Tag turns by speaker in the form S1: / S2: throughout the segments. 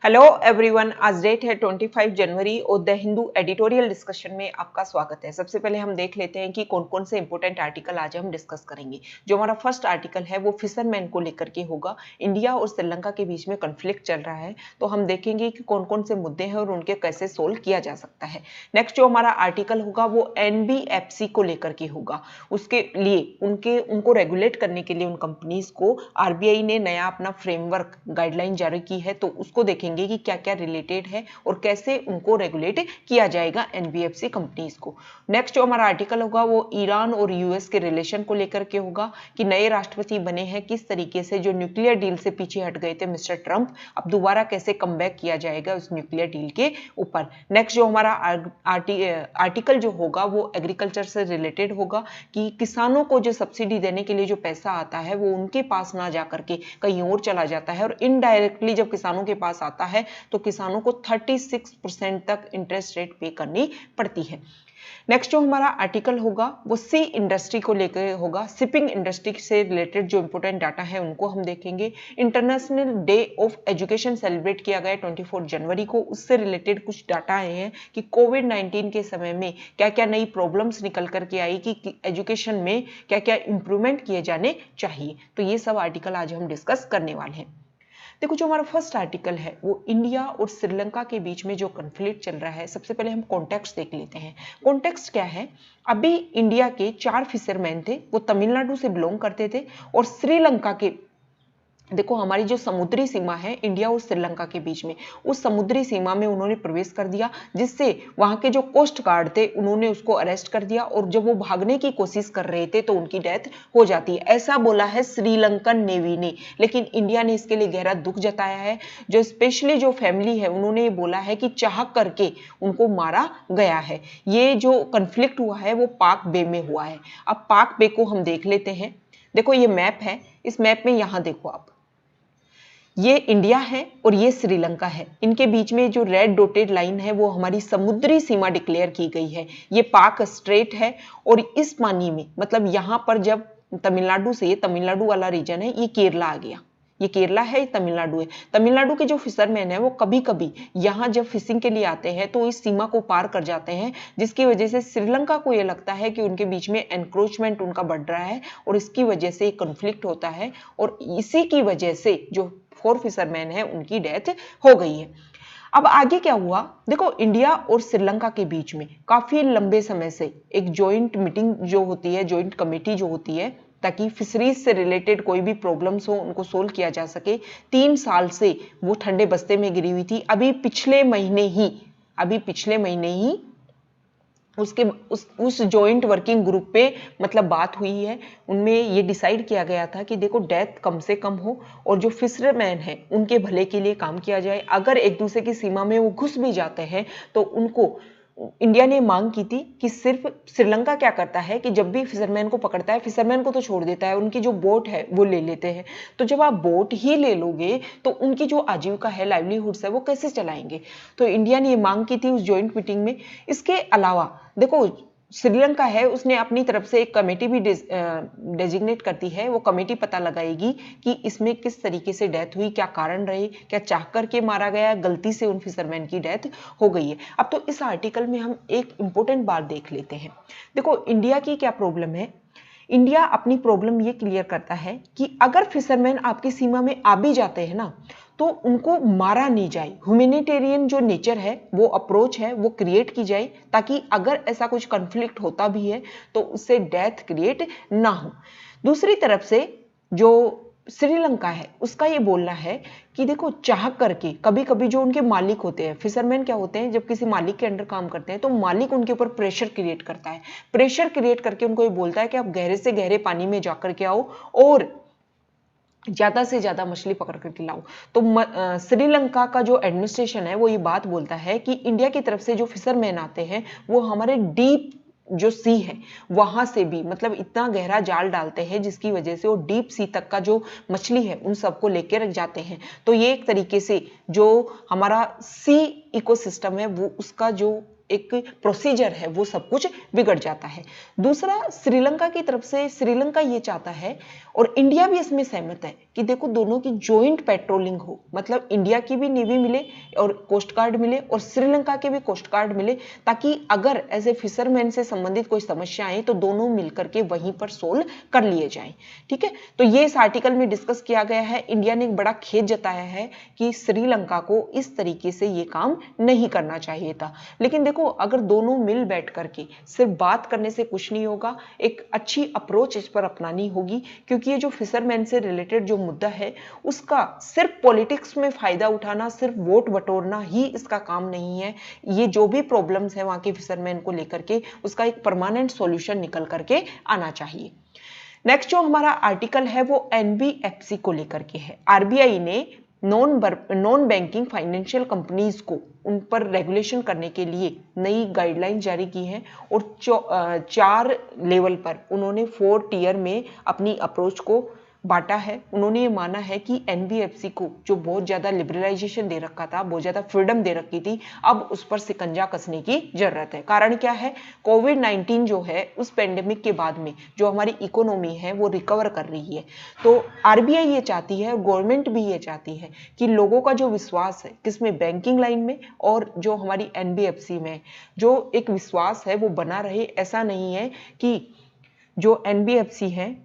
S1: Hello everyone, आज date है 25 जनवरी और द हिंदू एडिटोरियल डिस्कशन में आपका स्वागत है। सबसे पहले हम देख लेते हैं कि कौन कौन से इंपॉर्टेंट आर्टिकल आज हम डिस्कस करेंगे। जो हमारा फर्स्ट आर्टिकल है वो फिशरमैन को लेकर के होगा। इंडिया और श्रीलंका के बीच में कॉन्फ्लिक्ट चल रहा है, तो हम देखेंगे कि कौन कौन से मुद्दे हैं और उनके कैसे सोल्व किया जा सकता है। नेक्स्ट जो हमारा आर्टिकल होगा वो NBFC को लेकर के होगा। उसके लिए उनको रेगुलेट करने के लिए उन कंपनीज को RBI ने नया अपना फ्रेमवर्क गाइडलाइन जारी की है, तो उसको देखेंगे कि क्या क्या रिलेटेड है और कैसे उनको रेगुलेट किया जाएगा NBFC कंपनीज को। नेक्स्ट जो हमारा आर्टिकल होगा वो ईरान और US के रिलेशन को लेकर के होगा कि नए राष्ट्रपति बने हैं, किस तरीके से जो न्यूक्लियर डील से पीछे हट गए थे मिस्टर ट्रंप, अब दोबारा कैसे कमबैक किया जाएगा उस न्यूक्लियर डील के ऊपर। नेक्स्ट जो हमारा आर्टिकल जो होगा वो एग्रीकल्चर से रिलेटेड होगा कि किसानों को जो सब्सिडी देने के लिए जो पैसा आता है वो उनके पास ना जा करके कहीं और चला जाता है, और इनडायरेक्टली जब किसानों के पास आता है तो किसानों को 36% तक इंटरेस्ट रेट पे करनी पड़ती है। नेक्स्ट जो हमारा आर्टिकल होगा वो सी इंडस्ट्री को लेकर होगा। शिपिंग इंडस्ट्री से रिलेटेड जो इंपोर्टेंट डाटा है उनको हम देखेंगे। International day of education celebrate किया गया 24 जनवरी को, उससे रिलेटेड कुछ डाटा आए हैं कि कोविड-19 के समय में क्या क्या नई प्रॉब्लम्स निकल करके आई कि एजुकेशन में क्या क्या इंप्रूवमेंट किए जाने चाहिए। तो ये सब आर्टिकल आज हम डिस्कस करने वाले हैं। देखो, जो हमारा फर्स्ट आर्टिकल है वो इंडिया और श्रीलंका के बीच में जो कॉन्फ्लिक्ट चल रहा है, सबसे पहले हम कॉन्टेक्स्ट देख लेते हैं। कॉन्टेक्स्ट क्या है? अभी इंडिया के 4 फिशरमैन थे, वो तमिलनाडु से बिलोंग करते थे, और श्रीलंका के, देखो हमारी जो समुद्री सीमा है इंडिया और श्रीलंका के बीच में, उस समुद्री सीमा में उन्होंने प्रवेश कर दिया, जिससे वहां के जो कोस्ट गार्ड थे उन्होंने उसको अरेस्ट कर दिया, और जब वो भागने की कोशिश कर रहे थे तो उनकी डेथ हो जाती है। ऐसा बोला है श्रीलंकन नेवी ने, लेकिन इंडिया ने इसके लिए गहरा दुख जताया है। जो स्पेशली जो फैमिली है उन्होंने ये बोला है कि चाह करके उनको मारा गया है। ये जो कन्फ्लिक्ट हुआ है वो पाक बे में हुआ है। अब पाक बे को हम देख लेते हैं। देखो ये मैप है, इस मैप में यहां देखो आप, ये इंडिया है और ये श्रीलंका है। इनके बीच में जो रेड डॉटेड लाइन है वो हमारी समुद्री सीमा डिक्लेयर की गई है। ये पाक स्ट्रेट है, और इस पानी में, मतलब यहां पर जब तमिलनाडु से, ये तमिलनाडु वाला रीजन है, ये केरला आ गया, ये केरला है, ये तमिलनाडु है। तमिलनाडु के जो फिशरमैन है वो कभी कभी यहाँ जब फिशिंग के लिए आते हैं तो इस सीमा को पार कर जाते हैं, जिसकी वजह से श्रीलंका को ये लगता है कि उनके बीच में एनक्रोचमेंट उनका बढ़ रहा है, और इसकी वजह से कॉन्फ्लिक्ट होता है, और इसी की वजह से जो 4 फिशरमैन है उनकी डेथ हो गई है। अब आगे क्या हुआ? देखो, इंडिया और श्रीलंका के बीच में काफी लंबे समय से एक जॉइंट मीटिंग जो होती है, जॉइंट कमेटी जो होती है, ताकि फिशरीज से रिलेटेड कोई भी प्रॉब्लम्स हो उनको सोल्व किया जा सके, 3 साल से वो ठंडे बस्ते में गिरी हुई थी। अभी पिछले महीने ही उसके उस जॉइंट वर्किंग ग्रुप पे मतलब बात हुई है। उनमें ये डिसाइड किया गया था कि देखो, डेथ कम से कम हो और जो फिशरमैन है उनके भले के लिए काम किया जाए। अगर एक दूसरे की सीमा में वो घुस भी जाते हैं तो उनको, इंडिया ने मांग की थी कि सिर्फ श्रीलंका क्या करता है कि जब भी फिशरमैन को पकड़ता है, फिशरमैन को तो छोड़ देता है, उनकी जो बोट है वो ले लेते हैं। तो जब आप बोट ही ले लोगे तो उनकी जो आजीविका है, लाइवलीहुड्स है, वो कैसे चलाएंगे? तो इंडिया ने ये मांग की थी उस जॉइंट मीटिंग में। इसके अलावा देखो, श्रीलंका है, उसने अपनी तरफ से एक कमेटी भी डेजिग्नेट करती है। वो कमेटी पता लगाएगी कि इसमें किस तरीके से डेथ हुई, क्या कारण रहे, क्या चाह करके मारा गया, गलती से उन फिशरमैन की डेथ हो गई है। अब तो इस आर्टिकल में हम एक इंपॉर्टेंट बात देख लेते हैं। देखो, इंडिया की क्या प्रॉब्लम है? इंडिया अपनी प्रॉब्लम ये क्लियर करता है कि अगर फिशरमैन आपकी सीमा में आ भी जाते हैं ना, तो उनको मारा नहीं जाए। ह्यूमैनिटेरियन जो नेचर है, वो अप्रोच है, वो क्रिएट की जाए, ताकि अगर ऐसा कुछ कॉन्फ्लिक्ट होता भी है तो उससे डेथ क्रिएट ना हो। दूसरी तरफ से जो श्रीलंका है उसका ये बोलना है कि देखो, चाह करके कभी कभी जो उनके मालिक होते हैं, फिशरमैन क्या होते हैं, जब किसी मालिक के अंडर काम करते हैं तो मालिक उनके ऊपर प्रेशर क्रिएट करता है। प्रेशर क्रिएट करके उनको ये बोलता है कि आप गहरे से गहरे पानी में जाकर के आओ और ज्यादा से ज्यादा मछली पकड़ करके लाओ। तो श्रीलंका का जो एडमिनिस्ट्रेशन है वो ये बात बोलता है कि इंडिया की तरफ से जो फिशरमैन आते हैं वो हमारे डीप जो सी है वहां से भी, मतलब इतना गहरा जाल डालते हैं जिसकी वजह से वो डीप सी तक का जो मछली है उन सबको लेके रख जाते हैं। तो ये एक तरीके से जो हमारा सी इकोसिस्टम है वो उसका जो एक प्रोसीजर है वो सब कुछ बिगड़ जाता है। दूसरा, श्रीलंका की तरफ से श्रीलंका ये चाहता है और इंडिया भी इसमें सहमत है कि देखो दोनों की जॉइंट पेट्रोलिंग हो, मतलब इंडिया की भी नेवी मिले और कोस्ट गार्ड मिले और श्रीलंका के भी कोस्ट गार्ड मिले, ताकि अगर एज ए फिशरमैन से संबंधित कोई समस्या आए तो दोनों मिलकर के वहीं पर सोल्व कर लिए जाएं। ठीक है, तो ये इस आर्टिकल में डिस्कस किया गया है। इंडिया ने एक बड़ा खेद जताया है कि श्रीलंका को इस तरीके से ये काम नहीं करना चाहिए था। लेकिन देखो, अगर दोनों मिल बैठ करके सिर्फ बात करने से कुछ नहीं होगा, एक अच्छी अप्रोच इस पर अपनानी होगी, क्योंकि ये जो फिशरमैन से रिलेटेड जो मुद्दा है उसका सिर्फ पॉलिटिक्स में फायदा उठाना, सिर्फ वोट बटोरना ही इसका काम नहीं है। ये जो भी प्रॉब्लम्स है वहां के फिशरमैन को लेकर के, उसका एक परमानेंट सॉल्यूशन निकल करके आना चाहिए। नेक्स्ट जो हमारा आर्टिकल है वो एनबीएफसी को लेकर के है। आरबीआई ने नॉन बैंकिंग फाइनेंशियल कंपनीज को उन पर रेगुलेशन करने के लिए नई गाइडलाइन जारी की है और 4 लेवल पर उन्होंने 4 टियर में अपनी अप्रोच को बांटा है। उन्होंने ये माना है कि एनबीएफसी को जो बहुत ज्यादा लिबरलाइजेशन दे रखा था, बहुत ज्यादा फ्रीडम दे रखी थी, अब उस पर सिकंजा कसने की जरूरत है। कारण क्या है, कोविड-19 जो है उस पेंडेमिक के बाद में जो हमारी इकोनॉमी है वो रिकवर कर रही है। तो आरबीआई ये चाहती है, गवर्नमेंट भी ये चाहती है कि लोगों का जो विश्वास है किसमें, बैंकिंग लाइन में और जो हमारी एनबीएफसी में, जो एक विश्वास है वो बना रहे। ऐसा नहीं है कि जो एनबीएफसी है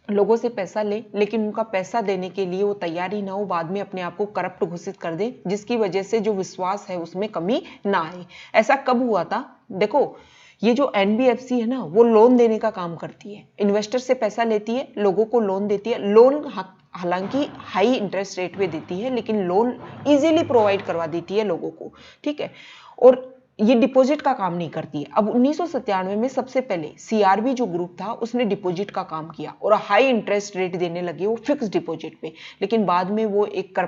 S1: लोगों से पैसा ले लेकिन उनका पैसा देने के लिए वो तैयार ही ना हो, बाद में अपने आप को करप्ट घोषित कर दे, जिसकी वजह से जो विश्वास है उसमें कमी ना आए। ऐसा कब हुआ था? देखो, ये जो एनबीएफसी है ना वो लोन देने का काम करती है, इन्वेस्टर से पैसा लेती है, लोगों को लोन देती है। लोन हालांकि हाई इंटरेस्ट रेट पे देती है, लेकिन लोन इजीली प्रोवाइड करवा देती है लोगों को। ठीक है, और ये डिपॉजिट का काम नहीं करती है। अब 1997 में सबसे पहले सीआरबी जो ग्रुप था उसने डिपॉजिट का काम किया और हाई इंटरेस्ट रेट देने लगे वो फिक्स डिपॉजिट पे, लेकिन बाद में वो एक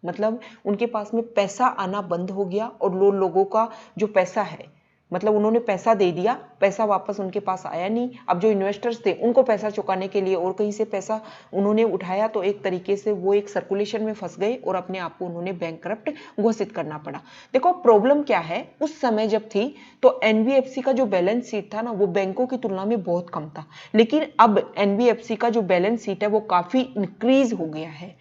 S1: मतलब उनके पास में पैसा आना बंद हो गया और लोगों का जो पैसा है, मतलब उन्होंने पैसा दे दिया, पैसा वापस उनके पास आया नहीं। अब जो इन्वेस्टर्स थे उनको पैसा चुकाने के लिए और कहीं से पैसा उन्होंने उठाया, तो एक तरीके से वो एक सर्कुलेशन में फंस गए और अपने आप को उन्होंने बैंकरप्ट घोषित करना पड़ा। देखो प्रॉब्लम क्या है, उस समय जब थी तो एनबीएफसी का जो बैलेंस शीट था ना वो बैंकों की तुलना में बहुत कम था, लेकिन अब एनबीएफसी का जो बैलेंस शीट है वो काफी इंक्रीज हो गया है।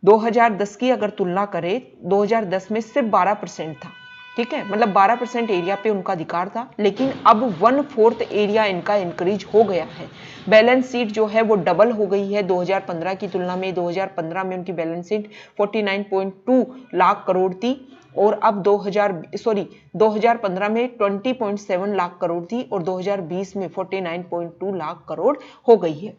S1: 2010 की अगर तुलना करें, 2010 में सिर्फ 12% था। ठीक है, मतलब 12% एरिया पे उनका अधिकार था, लेकिन अब 1/4 एरिया इनका इंक्रीज हो गया है। बैलेंस शीट जो है वो डबल हो गई है 2015 की तुलना में। 2015 में उनकी बैलेंस शीट 49.2 लाख करोड़ थी और अब 2015 में 20.7 लाख करोड़ थी और 2020 में 49.2 लाख करोड़ हो गई है।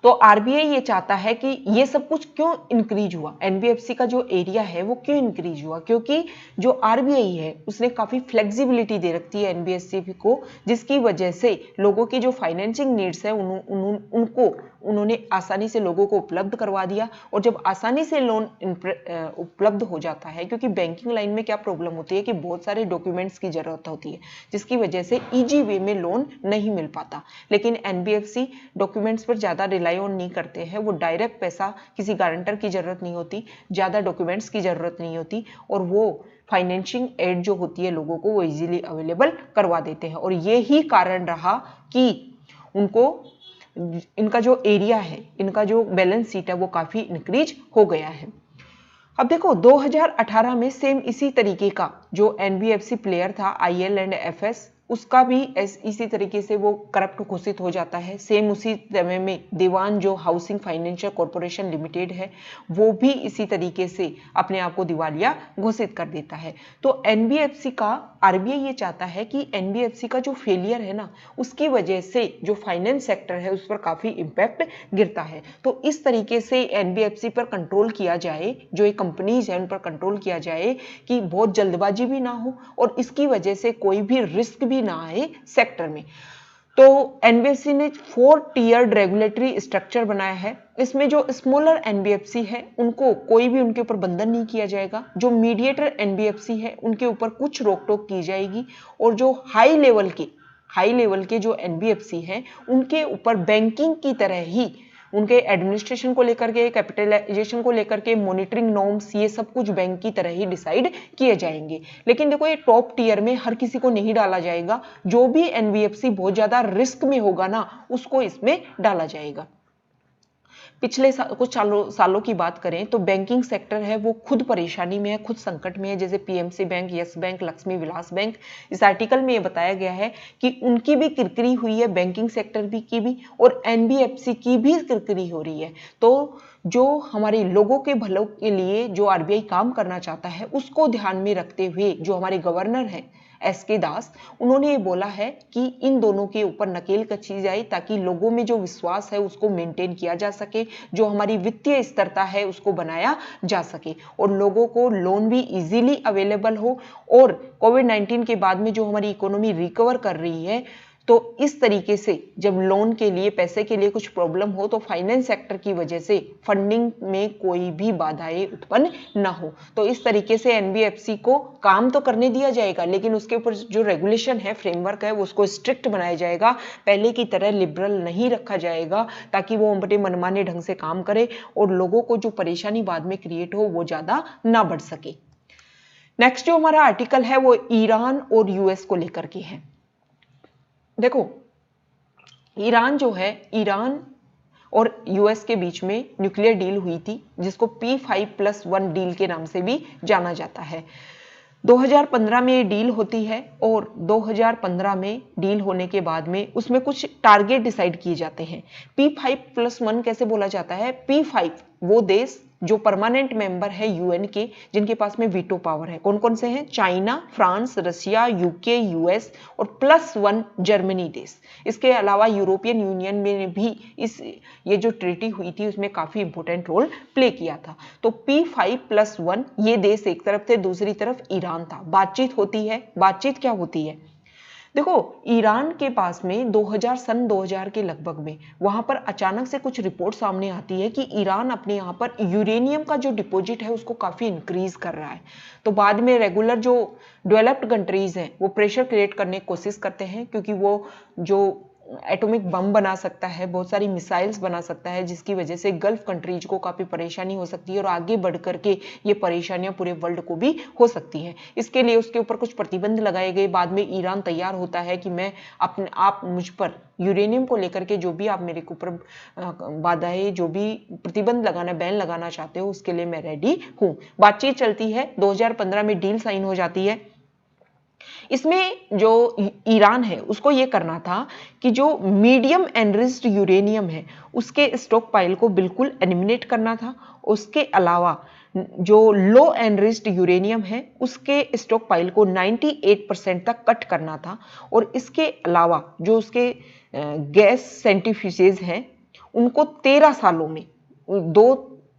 S1: तो आरबीआई ये चाहता है कि ये सब कुछ क्यों इंक्रीज हुआ, एनबीएफसी का जो एरिया है वो क्यों इंक्रीज हुआ, क्योंकि जो आरबीआई है उसने काफी फ्लेक्सिबिलिटी दे रखी है एनबीएफसी को, जिसकी वजह से लोगों की जो फाइनेंसिंग नीड्स है उनको उन्होंने आसानी से लोगों को उपलब्ध करवा दिया। और जब आसानी से लोन उपलब्ध हो जाता है, क्योंकि बैंकिंग लाइन में क्या प्रॉब्लम होती है कि बहुत सारे डॉक्यूमेंट्स की जरूरत होती है, जिसकी वजह से इजी वे में लोन नहीं मिल पाता, लेकिन एनबीएफसी डॉक्यूमेंट्स पर ज्यादा रिलाई ऑन नहीं करते हैं। वो डायरेक्ट पैसा, किसी गारंटर की जरूरत नहीं होती, ज्यादा डॉक्यूमेंट्स की जरूरत नहीं होती, और वो फाइनेंशिंग एड जो होती है लोगों को वो इजीली अवेलेबल करवा देते हैं। और ये ही कारण रहा कि उनको इनका जो एरिया है, इनका जो बैलेंस शीट है वो काफी इंक्रीज हो गया है। अब देखो 2018 में सेम इसी तरीके का जो एनबीएफसी प्लेयर था IL&FS, उसका भी इसी तरीके से वो करप्ट घोषित हो जाता है। सेम उसी समय में दीवान जो हाउसिंग फाइनेंशियल कॉर्पोरेशन लिमिटेड है वो भी इसी तरीके से अपने आप को दिवालिया घोषित कर देता है। तो एनबीएफसी का, आरबीआई ये चाहता है कि एनबीएफसी का जो फेलियर है ना उसकी वजह से जो फाइनेंस सेक्टर है उस पर काफी इंपैक्ट गिरता है। तो इस तरीके से एनबीएफसी पर कंट्रोल किया जाए, जो ये कंपनीज है उन पर कंट्रोल किया जाए कि बहुत जल्दबाजी भी ना हो और इसकी वजह से कोई भी रिस्क भी ना आए सेक्टर में। तो एनबीएफसी ने 4 टियर्ड रेगुलेटरी स्ट्रक्चर बनाया है। इसमें जो स्मॉलर एनबीएफसी है उनको कोई भी उनके ऊपर बंधन नहीं किया जाएगा, जो मीडिएटर एनबीएफसी है उनके ऊपर कुछ रोक टोक की जाएगी, और जो हाई लेवल के जो एनबीएफसी हैं उनके ऊपर बैंकिंग की तरह ही उनके एडमिनिस्ट्रेशन को लेकर के, कैपिटलाइजेशन को लेकर के, मॉनिटरिंग नॉर्म्स, ये सब कुछ बैंक की तरह ही डिसाइड किए जाएंगे। लेकिन देखो ये टॉप टियर में हर किसी को नहीं डाला जाएगा, जो भी एनबीएफसी बहुत ज्यादा रिस्क में होगा ना उसको इसमें डाला जाएगा। पिछले कुछ सालों की बात करें तो बैंकिंग सेक्टर है वो खुद परेशानी में है, खुद संकट में है, जैसे PMC bank, yes bank, Lakshmi Vilas bank. इस आर्टिकल में ये बताया गया है कि उनकी भी किरकिरी हुई है, बैंकिंग सेक्टर भी की भी, और एनबीएफसी की भी किरकिरी हो रही है। तो जो हमारे लोगों के भलों के लिए जो आरबीआई काम करना चाहता है उसको ध्यान में रखते हुए जो हमारे गवर्नर हैं एसके दास, उन्होंने ये बोला है कि इन दोनों के ऊपर नकेल कसी जाए ताकि लोगों में जो विश्वास है उसको मेंटेन किया जा सके, जो हमारी वित्तीय स्थिरता है उसको बनाया जा सके, और लोगों को लोन भी इजीली अवेलेबल हो। और कोविड-19 के बाद में जो हमारी इकोनॉमी रिकवर कर रही है, तो इस तरीके से जब लोन के लिए, पैसे के लिए कुछ प्रॉब्लम हो तो फाइनेंस सेक्टर की वजह से फंडिंग में कोई भी बाधाएं उत्पन्न ना हो। तो इस तरीके से एनबीएफसी को काम तो करने दिया जाएगा, लेकिन उसके ऊपर जो रेगुलेशन है, फ्रेमवर्क है, उसको स्ट्रिक्ट बनाया जाएगा, पहले की तरह लिबरल नहीं रखा जाएगा, ताकि वो बड़े मनमाने ढंग से काम करे और लोगों को जो परेशानी बाद में क्रिएट हो वो ज्यादा ना बढ़ सके। नेक्स्ट जो हमारा आर्टिकल है वो ईरान और यूएस को लेकर के है। देखो ईरान जो है, ईरान और यूएस के बीच में न्यूक्लियर डील हुई थी जिसको P5+1 डील के नाम से भी जाना जाता है। 2015 में ये डील होती है और 2015 में डील होने के बाद में उसमें कुछ टारगेट डिसाइड किए जाते हैं। P5+1 कैसे बोला जाता है? P5 वो देश जो परमानेंट मेंबर है यूएन के, जिनके पास में वीटो पावर है। कौन कौन से हैं? China, France, Russia, UK, US और +1 जर्मनी देश। इसके अलावा यूरोपियन यूनियन में भी ये जो ट्रीटी हुई थी उसमें काफी इंपॉर्टेंट रोल प्ले किया था। तो P5+1 ये देश एक तरफ थे, दूसरी तरफ ईरान था। बातचीत होती है। बातचीत क्या होती है? देखो ईरान के पास में 2000 के लगभग में वहां पर अचानक से कुछ रिपोर्ट सामने आती है कि ईरान अपने यहाँ पर यूरेनियम का जो डिपॉजिट है उसको काफी इंक्रीज कर रहा है। तो बाद में रेगुलर जो डेवलप्ड कंट्रीज हैं वो प्रेशर क्रिएट करने की कोशिश करते हैं, क्योंकि वो जो एटॉमिक बम बना सकता है, बहुत सारी मिसाइल्स बना सकता है, जिसकी वजह से गल्फ कंट्रीज को काफी परेशानी हो सकती है और आगे बढ़ करके ये परेशानियां पूरे वर्ल्ड को भी हो सकती हैं। इसके लिए उसके ऊपर कुछ प्रतिबंध लगाए गए। बाद में ईरान तैयार होता है कि मैं अपने आप मुझ पर यूरेनियम को लेकर के जो भी आप मेरे के ऊपर बाधाएं, जो भी प्रतिबंध लगाना, बैन लगाना चाहते हो, उसके लिए मैं रेडी हूं। बातचीत चलती है, 2015 में डील साइन हो जाती है। इसमें जो ईरान है उसको ये करना था कि जो मीडियम एनरिच्ड यूरेनियम है उसके स्टॉक पाइल को बिल्कुल एलिमिनेट करना था। उसके अलावा जो लो एनरिच्ड यूरेनियम है उसके स्टॉक पाइल को 98% तक कट करना था। और इसके अलावा जो उसके गैस सेंट्रीफ्यूजेज हैं उनको 13 सालों में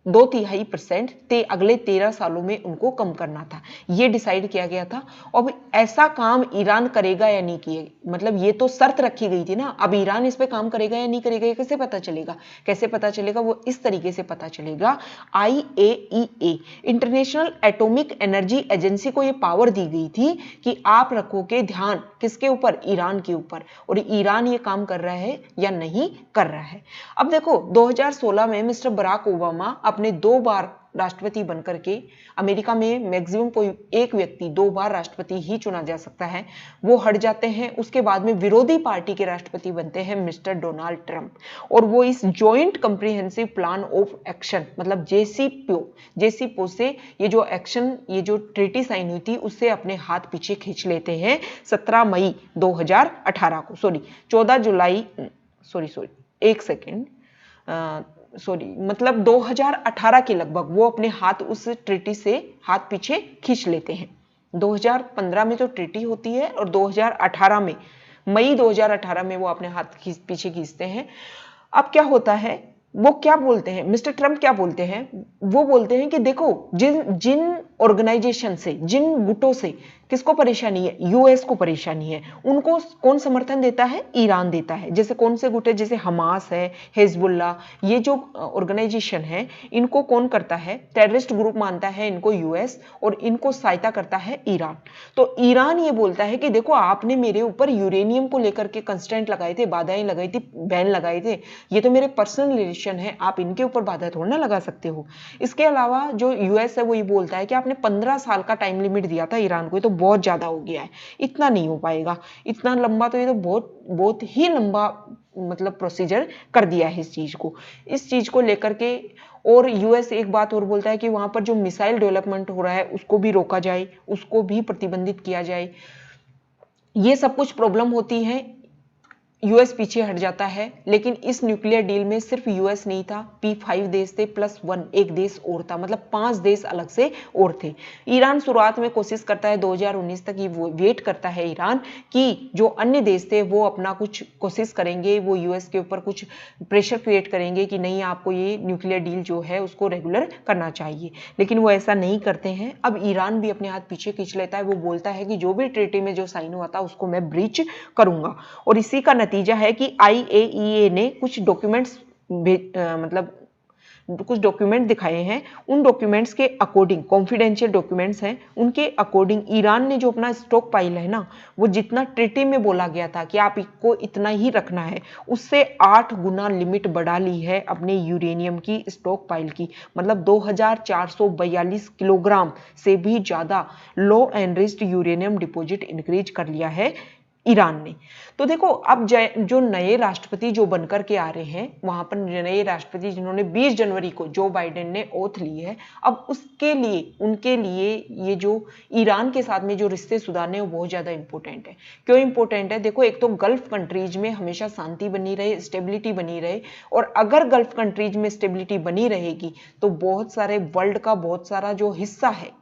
S1: 2.25% अगले 13 सालों में उनको कम करना था। ये डिसाइड किया गया था। अब ऐसा काम ईरान करेगा या नहीं किए, मतलब ये तो शर्त रखी गई थी ना। अब ईरान इस पे काम करेगा या नहीं करेगा, ये कैसे पता चलेगा? कैसे पता चलेगा? वो इस तरीके से पता चलेगा, IAEA international atomic energy agency को ये पावर दी गई थी कि आप रखोगे ध्यान किसके ऊपर? ईरान के ऊपर, और ईरान ये काम कर रहा है या नहीं कर रहा है। अब देखो 2016 में मिस्टर बराक ओबामा अपने 2 बार राष्ट्रपति बनकर के, अमेरिका में मैक्सिमम कोई एक व्यक्ति 2 बार राष्ट्रपति ही चुना जा सकता है, वो हट जाते हैं। उसके बाद में विरोधी पार्टी के राष्ट्रपति बनते हैं मिस्टर डोनाल्ड ट्रंप, और वो इस joint comprehensive plan of action मतलब जेसीपीओ से ये जो एक्शन, ये जो ट्रीटी साइन हुई थी उससे अपने हाथ पीछे खींच लेते हैं 17 मई 2018 को, 14 जुलाई, मतलब 2018 के लगभग वो अपने हाथ उस ट्रीटी से हाथ पीछे खींच लेते हैं। 2015 में तो ट्रीटी होती है और 2018 में, मई 2018 में वो अपने हाथ पीछे खींचते हैं। अब क्या होता है, वो क्या बोलते हैं, मिस्टर ट्रंप क्या बोलते हैं? वो बोलते हैं कि देखो जिन ऑर्गेनाइजेशन से, जिन गुटों से किसको परेशानी है? यूएस को परेशानी है, उनको कौन समर्थन देता है? ईरान देता है। जैसे कौन से गुट है? जैसे हमास है, हिजबुल्ला, ये जो ऑर्गेनाइजेशन है इनको कौन करता है? टेररिस्ट ग्रुप मानता है इनको यूएस, और इनको सहायता करता है ईरान। तो ईरान ये बोलता है कि देखो आपने मेरे ऊपर यूरेनियम को लेकर के कंस्ट्रेंट लगाए थे, बाधाएं लगाई थी, बैन लगाए थे, ये तो मेरे पर्सनल नेशन है, आप इनके ऊपर बाधा थोड़ा ना लगा सकते हो। इसके अलावा जो यूएस है वो ये बोलता है कि आपने 15 साल का टाइम लिमिट दिया था ईरान को, ये तो बहुत ज्यादा हो गया है, इतना नहीं हो पाएगा, इतना लंबा तो ये तो बहुत बहुत ही लंबा मतलब प्रोसीजर कर दिया है इस चीज को लेकर के। और यूएस एक बात और बोलता है कि वहां पर जो मिसाइल डेवलपमेंट हो रहा है उसको भी रोका जाए, उसको भी प्रतिबंधित किया जाए। ये सब कुछ प्रॉब्लम होती है, यूएस पीछे हट जाता है। लेकिन इस न्यूक्लियर डील में सिर्फ यूएस नहीं था, P5 देश थे +1 एक देश और था, मतलब 5 देश अलग से और थे। ईरान शुरुआत में कोशिश करता है 2019 तक, ये वेट करता है ईरान कि जो अन्य देश थे वो अपना कुछ कोशिश करेंगे, वो यूएस के ऊपर कुछ प्रेशर क्रिएट करेंगे कि नहीं आपको ये न्यूक्लियर डील जो है उसको रेगुलर करना चाहिए, लेकिन वो ऐसा नहीं करते हैं। अब ईरान भी अपने हाथ पीछे खींच लेता है, वो बोलता है कि जो भी ट्रीटी में जो साइन हुआ था उसको मैं ब्रीच करूंगा। और इसी का नतीजा है कि IAEA ने कुछ डॉक्यूमेंट्स मतलब कुछ डॉक्यूमेंट दिखाए हैं। उन डॉक्यूमेंट्स के अकॉर्डिंग, कॉन्फिडेंशियल डॉक्यूमेंट्स हैं, उनके अकॉर्डिंग ईरान ने जो अपना स्टॉक पाइल है ना, वो जितना ट्रीटी में बोला गया था कि आप इसको इतना ही रखना है, उससे 8 गुना लिमिट बढ़ा ली है अपने यूरेनियम की स्टॉक पाइल की। मतलब 2442 किलोग्राम से भी ज्यादा लो एनरिच्ड यूरेनियम डिपॉजिट इंक्रीज कर लिया है ईरान ने। तो देखो अब जो नए राष्ट्रपति जो बनकर के आ रहे हैं, वहां पर नए राष्ट्रपति जिन्होंने 20 जनवरी को जो बाइडेन ने ओथ ली है, अब उसके लिए उनके लिए ये जो ईरान के साथ में जो रिश्ते सुधारने वो बहुत ज्यादा इंपॉर्टेंट है। क्यों इंपॉर्टेंट है? देखो एक तो गल्फ कंट्रीज में हमेशा शांति बनी रहे, स्टेबिलिटी बनी रहे, और अगर गल्फ कंट्रीज में स्टेबिलिटी बनी रहेगी तो बहुत सारे वर्ल्ड का बहुत सारा जो हिस्सा है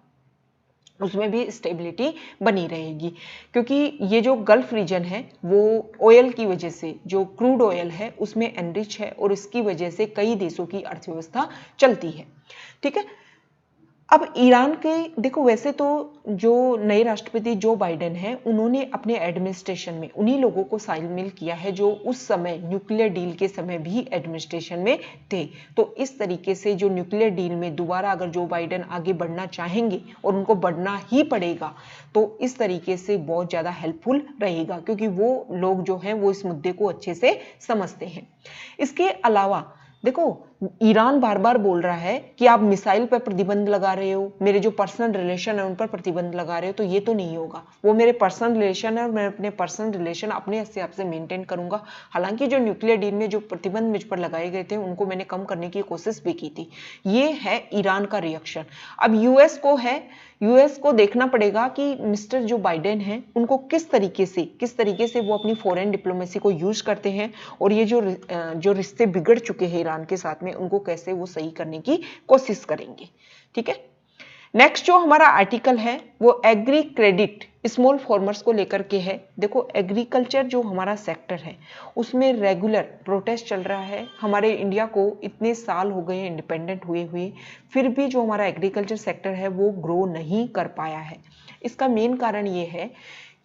S1: उसमें भी स्टेबिलिटी बनी रहेगी। क्योंकि ये जो गल्फ रीजन है वो ऑयल की वजह से, जो क्रूड ऑयल है उसमें एनरिच है, और इसकी वजह से कई देशों की अर्थव्यवस्था चलती है। ठीक है, अब ईरान के देखो, वैसे तो जो नए राष्ट्रपति जो बाइडेन है उन्होंने अपने एडमिनिस्ट्रेशन में उन्हीं लोगों को शामिल किया है जो उस समय न्यूक्लियर डील के समय भी एडमिनिस्ट्रेशन में थे। तो इस तरीके से जो न्यूक्लियर डील में दोबारा अगर जो बाइडेन आगे बढ़ना चाहेंगे, और उनको बढ़ना ही पड़ेगा, तो इस तरीके से बहुत ज्यादा हेल्पफुल रहेगा, क्योंकि वो लोग जो हैं वो इस मुद्दे को अच्छे से समझते हैं। इसके अलावा देखो ईरान बार बार बोल रहा है कि आप मिसाइल पर प्रतिबंध लगा रहे हो, मेरे जो पर्सनल रिलेशन है उन पर प्रतिबंध लगा रहे हो, तो ये तो नहीं होगा। वो मेरे पर्सनल रिलेशन है और मैं अपने पर्सनल रिलेशन अपने हिसाब से मेंटेन करूंगा। हालांकि जो न्यूक्लियर डील में जो प्रतिबंध मुझ पर लगाए गए थे उनको मैंने कम करने की कोशिश भी की थी। ये है ईरान का रिएक्शन। अब यूएस को देखना पड़ेगा कि मिस्टर जो बाइडेन है उनको किस तरीके से वो अपनी फॉरेन डिप्लोमेसी को यूज करते हैं, और ये जो रिश्ते बिगड़ चुके हैं ईरान के साथ में उनको कैसे वो सही करने की कोशिश करेंगे। ठीक है, नेक्स्ट जो हमारा आर्टिकल है वो एग्री क्रेडिट स्मॉल फार्मर्स को लेकर के है। देखो एग्रीकल्चर जो हमारा सेक्टर है उसमें रेगुलर प्रोटेस्ट चल रहा है। हमारे इंडिया को इतने साल हो गए इंडिपेंडेंट हुए, फिर भी जो हमारा एग्रीकल्चर सेक्टर है वो ग्रो नहीं कर पाया है। इसका मेन कारण ये है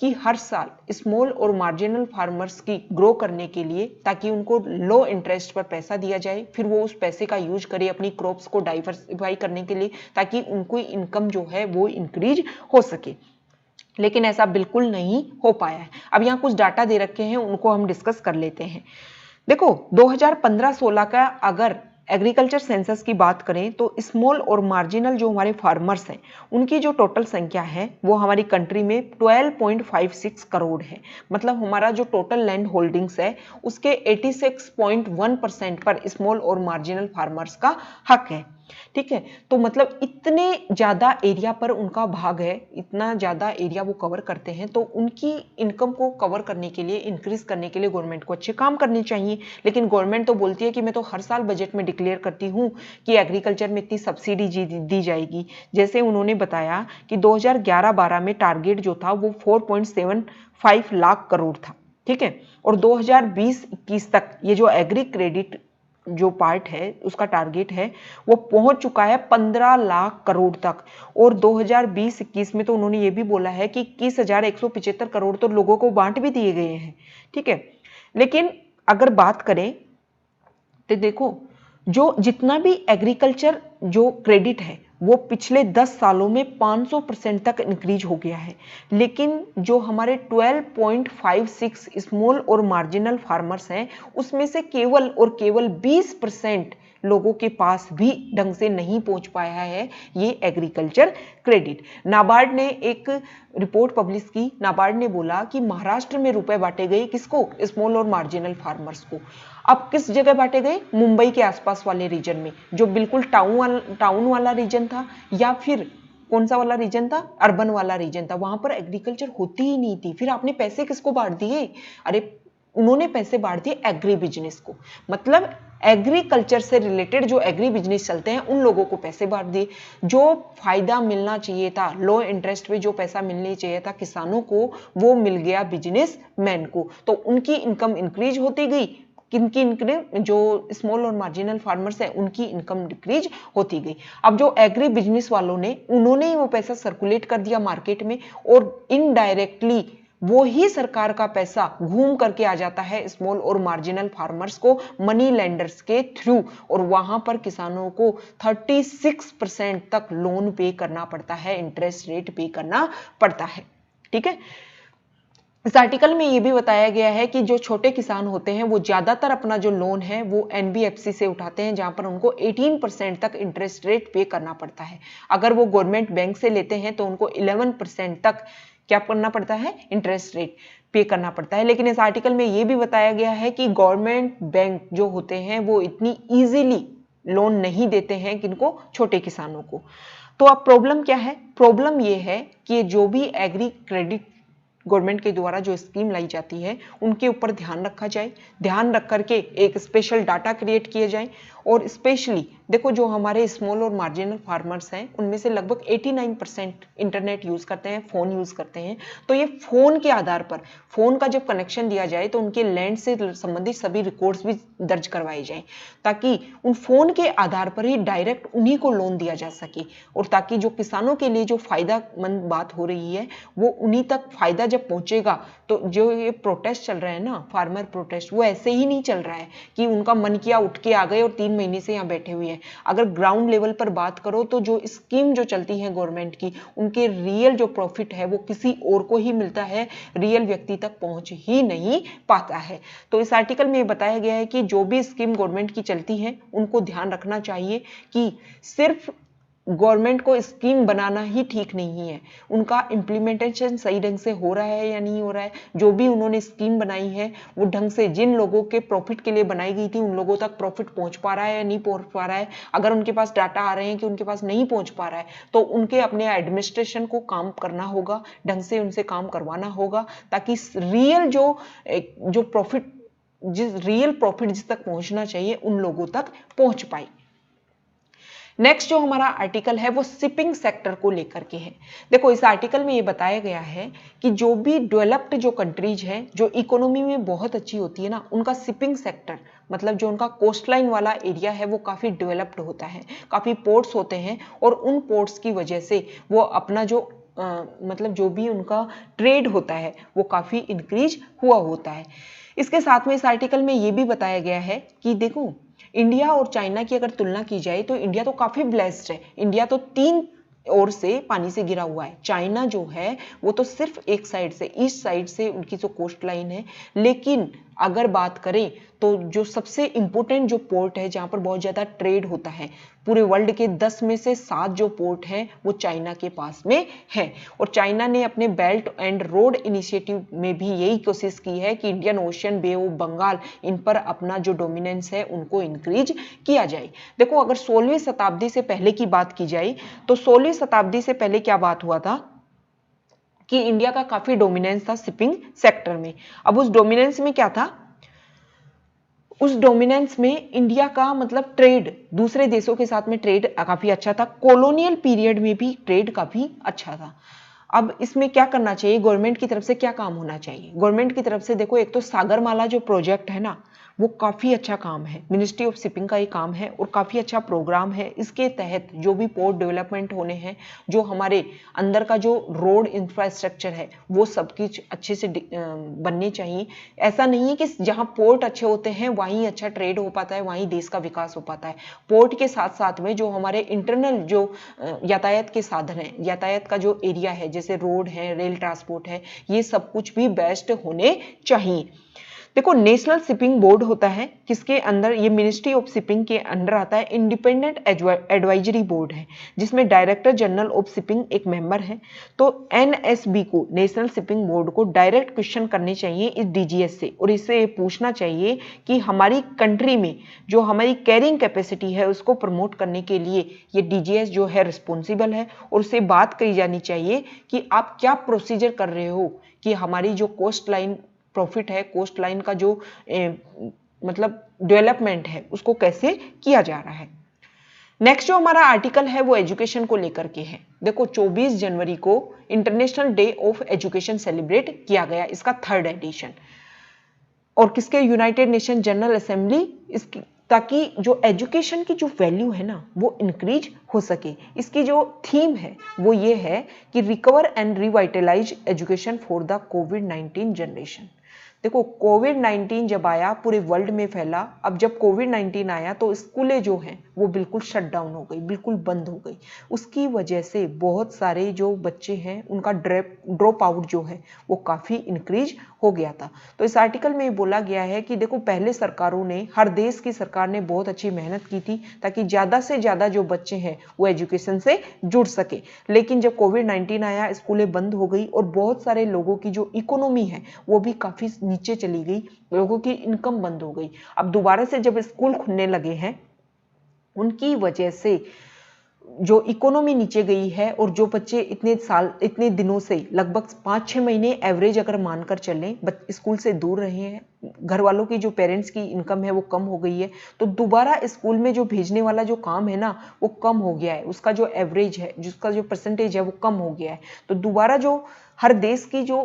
S1: कि हर साल स्मॉल और मार्जिनल फार्मर्स की ग्रो करने के लिए, ताकि उनको लो इंटरेस्ट पर पैसा दिया जाए, फिर वो उस पैसे का यूज करे अपनी क्रॉप्स को डाइवर्सिफाई करने के लिए, ताकि उनको इनकम जो है वो इंक्रीज हो सके। लेकिन ऐसा बिल्कुल नहीं हो पाया है। अब यहाँ कुछ डाटा दे रखे हैं, उनको हम डिस्कस कर लेते हैं। देखो 2015-16 का अगर एग्रीकल्चर सेंसस की बात करें तो स्मॉल और मार्जिनल जो हमारे फार्मर्स हैं उनकी जो टोटल संख्या है वो हमारी कंट्री में 12.56 करोड़ है। मतलब हमारा जो टोटल लैंड होल्डिंग्स है उसके 86.1% पर स्मॉल और मार्जिनल फार्मर्स का हक है। ठीक है, तो मतलब इतने ज्यादा एरिया पर उनका भाग है, इतना ज्यादा एरिया वो कवर करते हैं, तो उनकी इनकम को कवर करने के लिए, इंक्रीज करने के लिए गवर्नमेंट को अच्छे काम करने चाहिए। लेकिन गवर्नमेंट तो बोलती है कि मैं तो हर साल बजट में डिक्लेयर करती हूँ कि एग्रीकल्चर में इतनी सब्सिडी दी जाएगी। जैसे उन्होंने बताया कि 2011-12 में टारगेट जो था वो 4.75 लाख करोड़ था। ठीक है, और 2020-21 तक ये जो एग्री क्रेडिट जो पार्ट है उसका टारगेट है वो पहुंच चुका है 15 लाख करोड़ तक। और 2020-21 में तो उन्होंने ये भी बोला है कि 21,175 करोड़ तो लोगों को बांट भी दिए गए हैं। ठीक है, लेकिन अगर बात करें तो देखो जो जितना भी एग्रीकल्चर जो क्रेडिट है वो पिछले 10 सालों में 500% तक इंक्रीज हो गया है। लेकिन जो हमारे 12.56 स्मॉल और मार्जिनल फार्मर्स हैं, उसमें से केवल और केवल 20% लोगों के पास भी ढंग से नहीं पहुंच पाया है ये एग्रीकल्चर क्रेडिट। नाबार्ड ने एक रिपोर्ट पब्लिश की। नाबार्ड ने बोला कि महाराष्ट्र में रुपए बांटे गए किसको? स्मॉल और मार्जिनल फार्मर्स को। अब किस जगह बांटे गए? मुंबई के आसपास वाले रीजन में, जो बिल्कुल टाउन वाला रीजन था, या फिर कौन सा वाला रीजन था? अर्बन वाला रीजन था। वहां पर एग्रीकल्चर होती ही नहीं थी। फिर आपने पैसे किसको बांट दिए? अरे उन्होंने पैसे बांट दिए एग्री बिजनेस को। मतलब एग्रीकल्चर से रिलेटेड जो एग्री बिजनेस चलते हैं उन लोगों को पैसे बांट दिए। जो फायदा मिलना चाहिए था, लो इंटरेस्ट पे जो पैसा मिलना चाहिए था किसानों को, वो मिल गया बिजनेसमैन को। तो उनकी इनकम इंक्रीज होती गई। किनकी इनकम? जो स्मॉल और मार्जिनल फार्मर्स हैं उनकी इनकम डिक्रीज होती गई। अब जो एग्री बिजनेस वालों ने, उन्होंने ही वो पैसा सर्कुलेट कर दिया मार्केट में, और इनडायरेक्टली वो ही सरकार का पैसा घूम करके आ जाता है स्मॉल और मार्जिनल फार्मर्स को मनी लेंडर्स के थ्रू, और वहां पर किसानों को 36% तक लोन पे करना पड़ता है, इंटरेस्ट रेट पे करना पड़ता है। ठीक है। इस आर्टिकल में ये भी बताया गया है कि जो छोटे किसान होते हैं वो ज्यादातर अपना जो लोन है वो एनबीएफसी से उठाते हैं, जहां पर उनको 18% तक इंटरेस्ट रेट पे करना पड़ता है। अगर वो गवर्नमेंट बैंक से लेते हैं तो उनको 11% तक क्या करना पड़ता है? इंटरेस्ट रेट पे करना पड़ता है। लेकिन इस आर्टिकल में ये भी बताया गया है कि गवर्नमेंट बैंक जो होते हैं वो इतनी इजीली लोन नहीं देते हैं किनको? छोटे किसानों को। तो अब प्रॉब्लम क्या है? प्रॉब्लम ये है कि जो भी एग्री क्रेडिट गवर्नमेंट के द्वारा जो स्कीम लाई जाती है उनके ऊपर ध्यान रखा जाए, ध्यान रख करके एक स्पेशल डाटा क्रिएट किए जाए। और स्पेशली देखो, जो हमारे स्मॉल और मार्जिनल फार्मर्स हैं उनमें से लगभग 89% इंटरनेट यूज करते हैं, फोन यूज करते हैं। तो ये फोन के आधार पर, फोन का जब कनेक्शन दिया जाए तो उनके लैंड से संबंधित सभी रिकॉर्ड्स भी दर्ज करवाए जाएं, ताकि उन फोन के आधार पर ही डायरेक्ट उन्हीं को लोन दिया जा सके, और ताकि जो किसानों के लिए जो फायदामंद बात हो रही है वो उन्हीं तक फायदा जब पहुंचेगा। तो जो ये प्रोटेस्ट चल रहा है ना, फार्मर प्रोटेस्ट, वो ऐसे ही नहीं चल रहा है कि उनका मन किया उठ के आ गए और 3 महीने से यहाँ बैठे हुए हैं। अगर ग्राउंड लेवल पर बात करो तो जो स्कीम जो चलती है गवर्नमेंट की, उनके रियल जो प्रॉफिट है वो किसी और को ही मिलता है, रियल व्यक्ति तक पहुंच ही नहीं पाता है। तो इस आर्टिकल में बताया गया है कि जो भी स्कीम गवर्नमेंट की चलती है उनको ध्यान रखना चाहिए कि सिर्फ गवर्नमेंट को स्कीम बनाना ही ठीक नहीं है, उनका इम्प्लीमेंटेशन सही ढंग से हो रहा है या नहीं हो रहा है। जो भी उन्होंने स्कीम बनाई है वो ढंग से जिन लोगों के प्रॉफिट के लिए बनाई गई थी उन लोगों तक प्रॉफिट पहुंच पा रहा है या नहीं पहुंच पा रहा है। अगर उनके पास डाटा आ रहे हैं कि उनके पास नहीं पहुंच पा रहा है तो उनके अपने एडमिनिस्ट्रेशन को काम करना होगा, ढंग से उनसे काम करवाना होगा, ताकि रियल जो प्रॉफिट जिस तक पहुंचना चाहिए उन लोगों तक पहुंच पाए। नेक्स्ट जो हमारा आर्टिकल है वो शिपिंग सेक्टर को लेकर के है। देखो, इस आर्टिकल में ये बताया गया है कि जो भी डेवलप्ड जो कंट्रीज हैं, जो इकोनॉमी में बहुत अच्छी होती है ना, उनका शिपिंग सेक्टर, मतलब जो उनका कोस्टलाइन वाला एरिया है वो काफी डेवलप्ड होता है, काफी पोर्ट्स होते हैं, और उन पोर्ट्स की वजह से वो अपना जो मतलब जो भी उनका ट्रेड होता है वो काफी इंक्रीज हुआ होता है। इसके साथ में इस आर्टिकल में ये भी बताया गया है कि देखो, इंडिया और चाइना की अगर तुलना की जाए तो इंडिया तो काफी ब्लेस्ड है। इंडिया तो 3 ओर से पानी से घिरा हुआ है। चाइना जो है वो तो सिर्फ एक साइड से, ईस्ट साइड से उनकी जो कोस्ट लाइन है। लेकिन अगर बात करें तो जो सबसे इंपॉर्टेंट जो पोर्ट है जहां पर बहुत ज्यादा ट्रेड होता है, पूरे वर्ल्ड के 10 में से 7 जो पोर्ट हैं वो चाइना के पास में है। और चाइना ने अपने बेल्ट एंड रोड इनिशिएटिव में भी यही कोशिश की है कि Indian Ocean, bay of Bengal, इन पर अपना जो डोमिनेंस है उनको इंक्रीज किया जाए। देखो, अगर 16वीं शताब्दी से पहले की बात की जाए तो 16वीं शताब्दी से पहले क्या बात हुआ था कि इंडिया का काफी डोमिनेंस था शिपिंग सेक्टर में। अब उस डोमिनेंस में क्या था? उस डोमिनेंस में इंडिया का मतलब ट्रेड, दूसरे देशों के साथ में ट्रेड काफी अच्छा था। कॉलोनियल पीरियड में भी ट्रेड काफी अच्छा था। अब इसमें क्या करना चाहिए? गवर्नमेंट की तरफ से क्या काम होना चाहिए? गवर्नमेंट की तरफ से देखो, एक तो सागरमाला जो प्रोजेक्ट है ना, वो काफ़ी अच्छा काम है। मिनिस्ट्री ऑफ शिपिंग का ये काम है और काफ़ी अच्छा प्रोग्राम है। इसके तहत जो भी पोर्ट डेवलपमेंट होने हैं, जो हमारे अंदर का जो रोड इंफ्रास्ट्रक्चर है, वो सब कुछ अच्छे से बनने चाहिए। ऐसा नहीं है कि जहाँ पोर्ट अच्छे होते हैं वहीं अच्छा ट्रेड हो पाता है, वहीं देश का विकास हो पाता है। पोर्ट के साथ साथ में जो हमारे इंटरनल जो यातायात के साधन हैं, यातायात का जो एरिया है, जैसे रोड है, रेल ट्रांसपोर्ट है, ये सब कुछ भी बेस्ट होने चाहिए। देखो, नेशनल शिपिंग बोर्ड होता है, किसके अंदर, ये मिनिस्ट्री ऑफ शिपिंग के अंडर आता है। इंडिपेंडेंट एडवाइजरी बोर्ड है जिसमें डायरेक्टर जनरल ऑफ शिपिंग एक मेंबर है। तो एनएसबी को, नेशनल शिपिंग बोर्ड को डायरेक्ट क्वेश्चन करने चाहिए इस डीजीएस से, और इससे ये पूछना चाहिए कि हमारी कंट्री में जो हमारी कैरिंग कैपेसिटी है उसको प्रमोट करने के लिए ये डीजीएस जो है रिस्पॉन्सिबल है। और उससे बात कही जानी चाहिए कि आप क्या प्रोसीजर कर रहे हो कि हमारी जो कोस्ट लाइन प्रॉफिट है, कोस्ट लाइन का जो मतलब डेवलपमेंट है, उसको कैसे किया जा रहा है। नेक्स्ट जो हमारा आर्टिकल है वो एजुकेशन को लेकर के है। देखो, 24 जनवरी को international day of education celebrate किया गया, इसका 3rd एडिशन। और किसके, यूनाइटेड नेशन जनरल असेंबली, इसकी, ताकि जो एजुकेशन की जो वैल्यू है ना वो इंक्रीज हो सके। इसकी जो थीम है वो ये है कि recover and revitalise education for the covid generation. देखो, कोविड-19 जब आया पूरे वर्ल्ड में फैला। अब जब कोविड-19 आया तो स्कूलें जो हैं वो बिल्कुल शट डाउन हो गई, बिल्कुल बंद हो गई। उसकी वजह से बहुत सारे जो बच्चे हैं उनका ड्रॉप आउट जो है वो काफ़ी इंक्रीज हो गया था। तो इस आर्टिकल में बोला गया है कि देखो, पहले सरकारों ने, हर देश की सरकार ने बहुत अच्छी मेहनत की थी ताकि ज़्यादा से ज़्यादा जो बच्चे हैं वो एजुकेशन से जुड़ सके। लेकिन जब कोविड-19 आया, स्कूलें बंद हो गई और बहुत सारे लोगों की जो इकोनॉमी है वो भी काफ़ी नीचे चली गई, लोगों की इनकम बंद हो गई। अब दोबारा से जब स्कूल खुलने लगे हैं, उनकी वजह से जो इकोनॉमी नीचे गई है और जो बच्चे इतने दिनों से, लगभग 5-6 महीने एवरेज अगर मानकर चलें, स्कूल से दूर रहे हैं, घर वालों की, जो पेरेंट्स की इनकम है वो कम हो गई है, तो दोबारा स्कूल में जो भेजने वाला जो काम है ना वो कम हो गया है। उसका जो एवरेज है, जिसका जो परसेंटेज है वो कम हो गया है। तो दोबारा जो हर देश की जो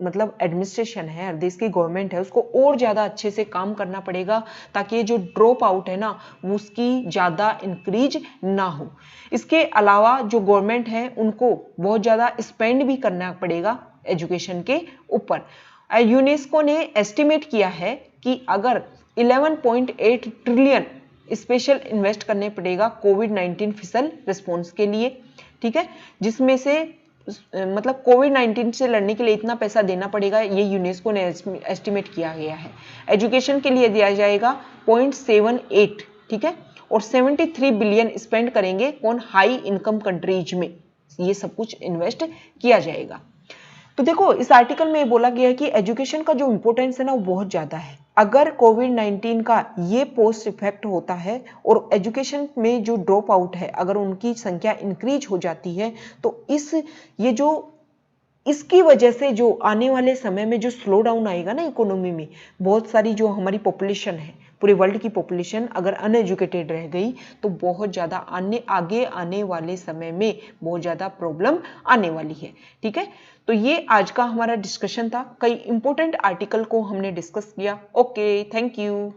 S1: मतलब एडमिनिस्ट्रेशन है, हर देश की गवर्नमेंट है, उसको और ज़्यादा अच्छे से काम करना पड़ेगा ताकि ये जो ड्रॉप आउट है ना वो उसकी ज़्यादा इंक्रीज ना हो। इसके अलावा जो गवर्नमेंट है उनको बहुत ज़्यादा स्पेंड भी करना पड़ेगा एजुकेशन के ऊपर। यूनेस्को ने एस्टिमेट किया है कि अगर 11.8 ट्रिलियन स्पेशल इन्वेस्ट करने पड़ेगा कोविड-19 फिसल रिस्पॉन्स के लिए, ठीक है, जिसमें से मतलब कोविड-19 से लड़ने के लिए इतना पैसा देना पड़ेगा, ये यूनेस्को ने एस्टिमेट किया गया है। एजुकेशन के लिए दिया जाएगा 0.78, ठीक है, और 73 बिलियन स्पेंड करेंगे कौन, हाई इनकम कंट्रीज में, ये सब कुछ इन्वेस्ट किया जाएगा। तो देखो, इस आर्टिकल में बोला गया है कि एजुकेशन का जो इंपॉर्टेंस है ना वो बहुत ज़्यादा है। अगर कोविड-19 का ये पोस्ट इफेक्ट होता है और एजुकेशन में जो ड्रॉप आउट है अगर उनकी संख्या इंक्रीज हो जाती है तो इसकी वजह से जो आने वाले समय में जो स्लो डाउन आएगा ना इकोनॉमी में, बहुत सारी जो हमारी पॉपुलेशन है, पूरे वर्ल्ड की पॉपुलेशन अगर अनएजुकेटेड रह गई तो बहुत ज़्यादा आगे आने वाले समय में बहुत ज़्यादा प्रॉब्लम आने वाली है, ठीक है। तो ये आज का हमारा डिस्कशन था, कई इंपॉर्टेंट आर्टिकल को हमने डिस्कस किया। Okay, thank you.